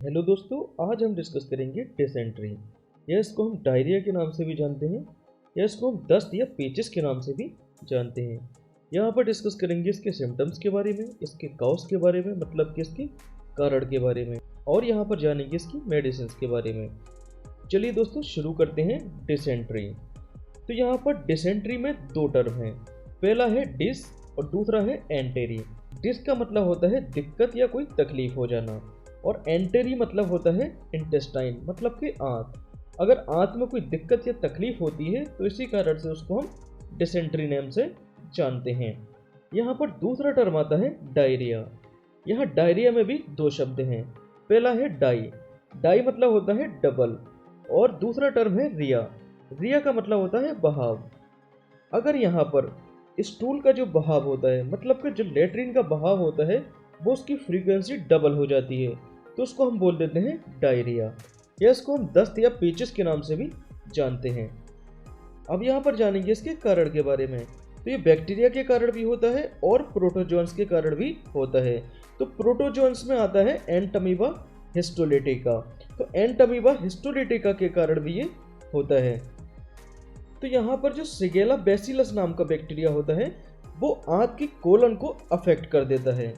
Hello दोस्तों, आज हम डिस्कस करेंगे डिसेंट्री। या इसको हम डायरिया के नाम से भी जानते हैं, या इसको हम दस्त या पेचिस के नाम से भी जानते हैं। यहाँ पर डिस्कस करेंगे इसके सिम्टम्स के बारे में, इसके कॉज के बारे में, मतलब कि इसके कारण के बारे में, और यहाँ पर जानेंगे इसकी मेडिसिन के बारे में। चलिए दोस्तों, शुरू करते हैं डिसेंट्री। तो यहाँ पर डिसेंट्री में दो टर्म हैं। पहला है डिस और दूसरा है एंटेरी। डिस का मतलब होता है दिक्कत या कोई तकलीफ हो जाना, और एंटेरी मतलब होता है इंटेस्टाइन, मतलब कि आंत। अगर आंत में कोई दिक्कत या तकलीफ होती है तो इसी कारण से उसको हम डिसेंट्री नेम से जानते हैं। यहाँ पर दूसरा टर्म आता है डायरिया। यहाँ डायरिया में भी दो शब्द हैं। पहला है डाई। डाई मतलब होता है डबल, और दूसरा टर्म है रिया। रिया का मतलब होता है बहाव। अगर यहाँ पर स्टूल का जो बहाव होता है, मतलब कि जो लेटरिन का बहाव होता है, वो उसकी फ्रीक्वेंसी डबल हो जाती है, तो उसको हम बोल देते हैं डायरिया, या इसको हम दस्त या पेचिस के नाम से भी जानते हैं। अब यहाँ पर जानेंगे इसके कारण के बारे में। तो ये बैक्टीरिया के कारण भी होता है और प्रोटोजोन्स के कारण भी होता है। तो प्रोटोजोन्स में आता है एंटमीबा हिस्टोलिटिका। तो एंटमीबा हिस्टोलिटिका के कारण भी ये होता है। तो यहाँ पर जो सिगेला बैसिलस नाम का बैक्टीरिया होता है, वो आंत की कोलन को अफेक्ट कर देता है।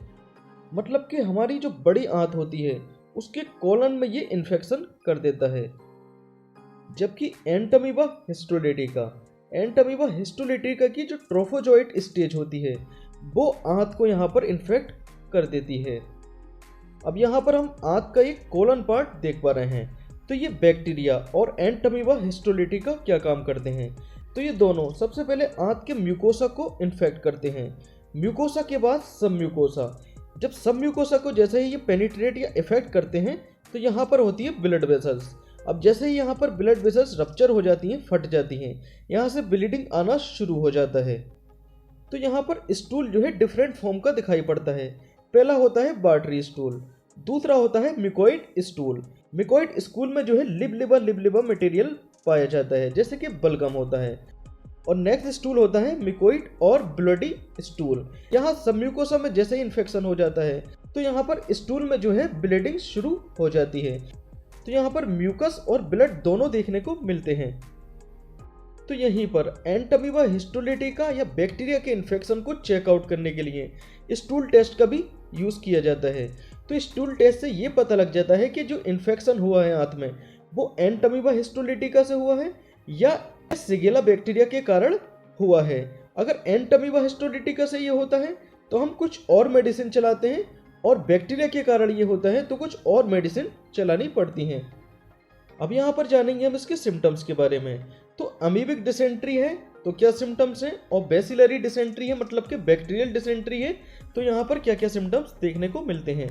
मतलब कि हमारी जो बड़ी आंत होती है उसके कोलन में ये इन्फेक्शन कर देता है। जबकि एंटमीबा हिस्टोलिटिका की जो ट्रोफोजोइट स्टेज होती है, वो आंत को यहाँ पर इन्फेक्ट कर देती है। अब यहाँ पर हम आंत का एक कोलन पार्ट देख पा रहे हैं। तो ये बैक्टीरिया और एंटमीबा हिस्टोलिटिका क्या काम करते हैं? तो ये दोनों सबसे पहले आंत के म्यूकोसा को इन्फेक्ट करते हैं। म्यूकोसा के बाद सब म्यूकोसा। जब सब म्यूकोसा को जैसे ही ये पेनिट्रेट या इफेक्ट करते हैं, तो यहाँ पर होती है ब्लड वेसल्स। अब जैसे ही यहाँ पर ब्लड वेसल्स रप्चर हो जाती हैं, फट जाती हैं, यहाँ से ब्लीडिंग आना शुरू हो जाता है। तो यहाँ पर स्टूल जो है डिफरेंट फॉर्म का दिखाई पड़ता है। पहला होता है बार्टरी स्टूल, दूसरा होता है मिकोइड स्टूल। मिकोइड स्टूल में जो है लिब लिबा मटेरियल पाया जाता है, जैसे कि बलगम होता है। और नेक्स्ट स्टूल होता है मिकोइड और ब्लडी स्टूल। यहाँ सब म्यूकोसा में जैसे ही इन्फेक्शन हो जाता है, तो यहाँ पर स्टूल में जो है ब्लीडिंग शुरू हो जाती है। तो यहाँ पर म्यूकस और ब्लड दोनों देखने को मिलते हैं। तो यहीं पर एंटमीबा हिस्टोलिटिका या बैक्टीरिया के इन्फेक्शन को चेकआउट करने के लिए स्टूल टेस्ट का भी यूज़ किया जाता है। तो स्टूल टेस्ट से ये पता लग जाता है कि जो इन्फेक्शन हुआ है आंत में, वो एंटमीबा हिस्टोलिटिका से हुआ है या सिगेला बैक्टीरिया के कारण हुआ है। अगर एंटमीबा हिस्टोलिटिका से ये होता है तो हम कुछ और मेडिसिन चलाते हैं, और बैक्टीरिया के कारण ये होता है तो कुछ और मेडिसिन चलानी पड़ती हैं। अब यहाँ पर जानेंगे हम इसके सिम्टम्स के बारे में। तो अमीबिक डिसेंट्री है तो क्या सिम्टम्स हैं, और बेसिलरी डिसेंट्री है मतलब कि बैक्टीरियल डिसेंट्री है, तो यहाँ पर क्या क्या सिम्टम्स देखने को मिलते हैं।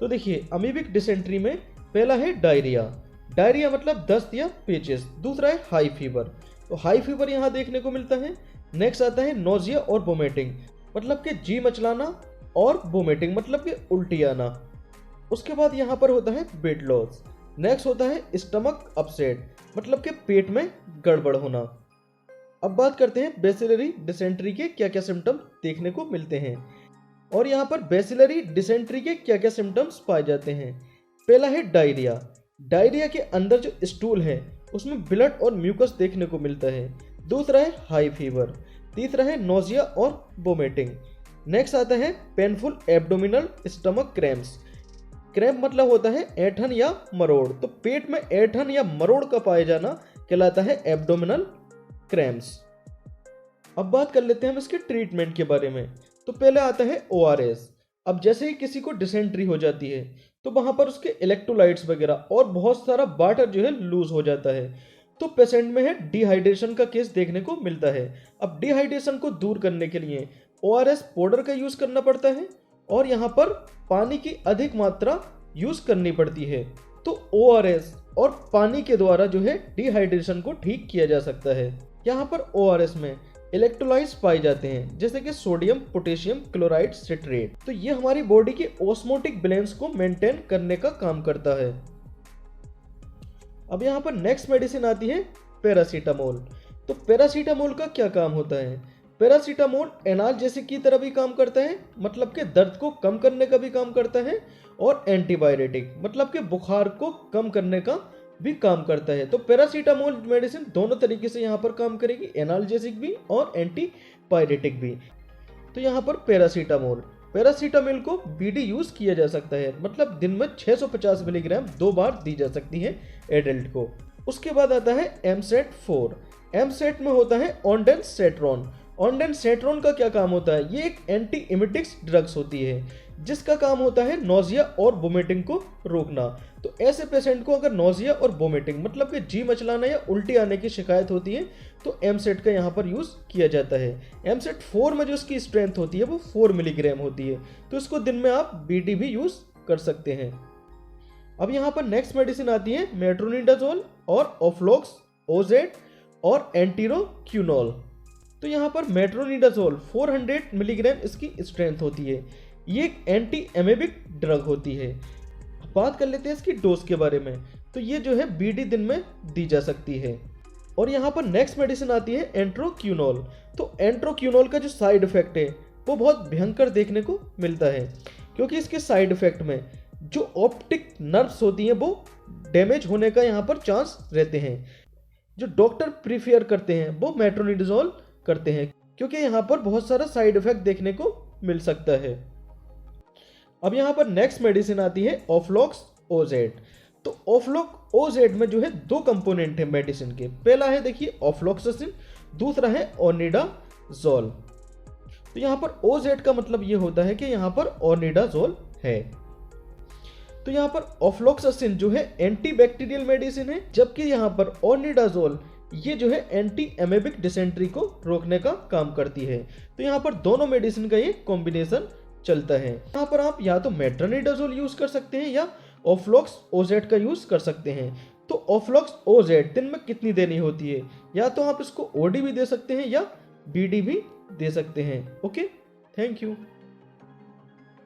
तो देखिए, अमीबिक डिसेंट्री में पहला है डायरिया। डायरिया मतलब दस्त या पेचिस। दूसरा है हाई फीवर, तो हाई फीवर यहाँ देखने को मिलता है। नेक्स्ट आता है नोजिया और वोमिटिंग, मतलब कि जी मचलाना, और वोमिटिंग मतलब कि उल्टी आना। उसके बाद यहाँ पर होता है वेट लॉस। नेक्स्ट होता है स्टमक अपसेट, मतलब कि पेट में गड़बड़ होना। अब बात करते हैं बेसिलरी डिसेंट्री के क्या क्या सिम्टम्स देखने को मिलते हैं, और यहाँ पर बेसिलरी डिसेंट्री के क्या क्या सिम्टम्स पाए जाते हैं। पहला है डायरिया। डायरिया के अंदर जो स्टूल है उसमें ब्लड और म्यूकस देखने को मिलता है। दूसरा है हाई फीवर। तीसरा है नोजिया और वोमिटिंग। नेक्स्ट आता है painful abdominal stomach cramps. Cramp मतलब होता है ऐंठन या मरोड़। तो पेट में ऐंठन या मरोड़ का पाया जाना कहलाता है एब्डोमिनल क्रैम्प्स। अब बात कर लेते हैं हम इसके ट्रीटमेंट के बारे में। तो पहले आता है ORS। अब जैसे ही किसी को डिसेंट्री हो जाती है तो वहां पर उसके इलेक्ट्रोलाइट्स वगैरह और बहुत सारा वाटर जो है लूज हो जाता है, तो पेशेंट में है डिहाइड्रेशन का केस देखने को मिलता है। अब डिहाइड्रेशन को दूर करने के लिए ORS पाउडर का यूज करना पड़ता है, और यहाँ पर पानी की अधिक मात्रा यूज करनी पड़ती है। तो ORS और पानी के द्वारा जो है डिहाइड्रेशन को ठीक किया जा सकता है। यहाँ पर ORS में इलेक्ट्रोलाइट्स पाए जाते हैं, जैसे कि सोडियम, पोटेशियम क्लोराइड, सिट्रेट। तो ये हमारी बॉडी के ऑस्मोटिक बैलेंस को मेंटेन करने का काम करता है। अब यहाँ पर नेक्स्ट मेडिसिन आती है पैरासीटामोल। तो पैरासीटामोल का क्या काम होता है? पैरासीटामोल एनाल्जेसिक की तरह भी काम करता है, मतलब कि दर्द को कम करने का भी काम करता है, और एंटीबायोटिक मतलब कि बुखार को कम करने का भी काम करता है। तो पैरासीटामोल मेडिसिन दोनों तरीके से यहाँ पर काम करेगी, एनाल्जेसिक भी और एंटीपायरेटिक भी। तो यहाँ पर पैरासीटामोल को बीडी यूज किया जा सकता है, मतलब दिन में 650 मिलीग्राम 2 बार दी जा सकती है एडल्ट को। उसके बाद आता है एमसेट 4। एमसेट में होता है ऑन्डेनसेट्रॉन। ऑन्डेनसेट्रॉन का क्या काम होता है? ये एक एंटी इमिटिक्स ड्रग्स होती है, जिसका काम होता है नोजिया और वोमिटिंग को रोकना। तो ऐसे पेशेंट को अगर नोजिया और वोमिटिंग मतलब कि जी मचलाना या उल्टी आने की शिकायत होती है तो एमसेट का यहाँ पर यूज़ किया जाता है। एमसेट 4 में जो इसकी स्ट्रेंथ होती है वो 4 मिलीग्राम होती है, तो इसको दिन में आप बीडी भी यूज़ कर सकते हैं। अब यहाँ पर नेक्स्ट मेडिसिन आती है मेट्रोनिडाजोल और ऑफ्लॉक्स ओजेट और एंटीरोक्यूनोल। तो यहाँ पर मेट्रोनिडाजोल 400 मिलीग्राम इसकी स्ट्रेंथ होती है। ये एक एंटी एमेबिक ड्रग होती है। बात कर लेते हैं इसकी डोज के बारे में। तो ये जो है बीडी दिन में दी जा सकती है। और यहाँ पर नेक्स्ट मेडिसिन आती है एंट्रोक्यूनोल। तो एंट्रोक्यूनोल का जो साइड इफेक्ट है वो बहुत भयंकर देखने को मिलता है, क्योंकि इसके साइड इफेक्ट में जो ऑप्टिक नर्व्स होती हैं वो डैमेज होने का यहाँ पर चांस रहते हैं। जो डॉक्टर प्रीफेयर करते हैं वो मेट्रोनिडाजोल करते हैं, क्योंकि यहाँ पर बहुत सारा साइड इफेक्ट देखने को मिल सकता है। अब यहाँ पर नेक्स्ट मेडिसिन आती है ऑफ्लॉक्स ओजेट। तो ऑफ्लॉक ओजेट में जो है 2 कंपोनेंट है मेडिसिन के। पहला है देखिए ऑफ्लॉक्सासिन, दूसरा है ओनिडाजोल। तो यहाँ पर ओजेट का मतलब ये होता है कि यहाँ पर ओनिडाजोल है। तो यहाँ पर ऑफ्लॉक्सासिन जो है एंटीबैक्टीरियल मेडिसिन है, जबकि यहाँ पर ओनिडाजोल ये जो है एंटी एमेबिक डिसेंट्री को रोकने का काम करती है। तो यहाँ पर दोनों मेडिसिन का ये कॉम्बिनेशन चलता है। यहाँ पर आप या तो मेट्रोनिडाजोल यूज कर सकते हैं या ऑफ्लॉक्स ओजेट का यूज कर सकते हैं। तो ऑफ्लॉक्स ओजेट दिन में कितनी देनी होती है? या तो आप इसको ओडी भी दे सकते हैं या बीडी भी दे सकते हैं। Okay, thank you.